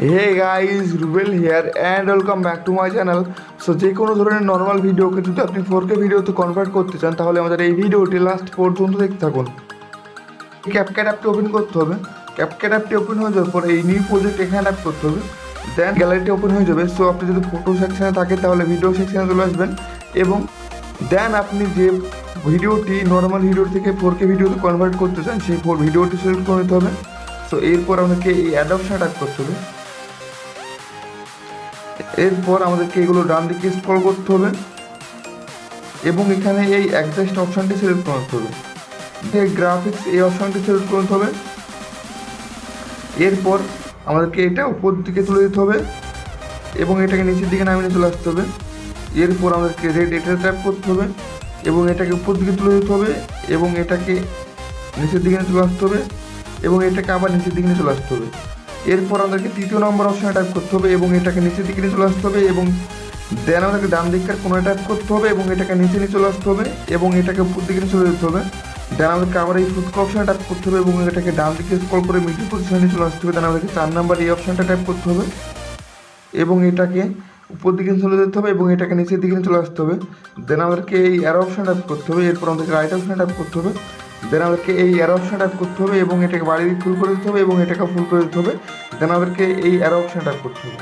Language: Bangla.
Hey guys, Rubel here and welcome back to my channel. So যে কোনো ধরনের নর্মাল ভিডিওকে যদি আপনি 4K ভিডিওতে কনভার্ট করতে চান তাহলে আমাদের এই ভিডিওটি লাস্ট পর্যন্ত দেখতে থাকুন। ক্যাপকাট অ্যাপটি ওপেন করতে হবে। ক্যাপকাট অ্যাপটি ওপেন হয়ে যাওয়ার পর এই নিউ প্রজেক্ট এখানে ট্যাপ করতে হবে। দেন গ্যালারিটি ওপেন হয়ে যাবে। সো আপনি যদি ফটো সেকশানে থাকে তাহলে ভিডিও সেকশানে চলে আসবেন এবং দেন আপনি যে ভিডিওটি নর্মাল ভিডিও থেকে 4K ভিডিওতে কনভার্ট করতে চান সেই ভিডিওটি সিলেক্ট করে নিতে হবে। সো এরপর আপনাকে এই অ্যাড অপশানে ট্যাপ করতে হবে। এরপর আমাদেরকে এগুলো ডান দিকে স্ক্রল করতে হবে এবং এখানে এই অ্যাডজাস্ট অপশানটি সিলেক্ট করতে হবে। গ্রাফিক্স এই অপশানটি সিলেক্ট করতে হবে। এরপর আমাদেরকে এটা উপর দিকে তুলে দিতে হবে এবং এটাকে নিচের দিকে নামিয়ে চলে আসতে হবে। এরপর আমাদেরকে রেড এটা ট্যাপ করতে হবে এবং এটাকে উপর দিকে তুলে দিতে হবে এবং এটাকে নিচের দিকে চলে আসতে হবে এবং এটাকে আবার নিচের দিকে চলে আসতে হবে। এরপর আমাদেরকে তৃতীয় নম্বর অপশানে টাইপ করতে হবে এবং এটাকে নিচের দিকে নিয়ে চলে আসতে হবে এবং দেন আমাদেরকে ডান দিককার কোণায় টাইপ করতে হবে এবং এটাকে নিচে নিয়ে চলে আসতে হবে এবং এটাকে উপর দিকে নিয়ে চলে যেতে হবে। দেন আমাদেরকে আবার এই ফুটকো অপশানে টাইপ করতে হবে এবং এটাকে ডান দিকে স্ক্রল করে মিডল পজিশনে নিয়ে চলে আসতে হবে। দেন আমাদেরকে 4 নাম্বার এই অপশানটা টাইপ করতে হবে এবং এটাকে উপর দিকে চলে যেতে হবে এবং এটাকে নিচের দিকে চলে আসতে হবে। দেন আমাদেরকে এই অ্যারো অপশান টাইপ করতে হবে। এরপর আমাদেরকে রাইট অপশান টাইপ করতে হবে। দেন আমাদেরকে এই অ্যারো অপশান টাইপ করতে হবে এবং এটাকে বাড়ি ফুল করে দিতে হবে এবং এটাকে ফুল করে দিতে হবে। দেন আমাদেরকে এই অ্যারো অপশান টাইপ করতে হবে।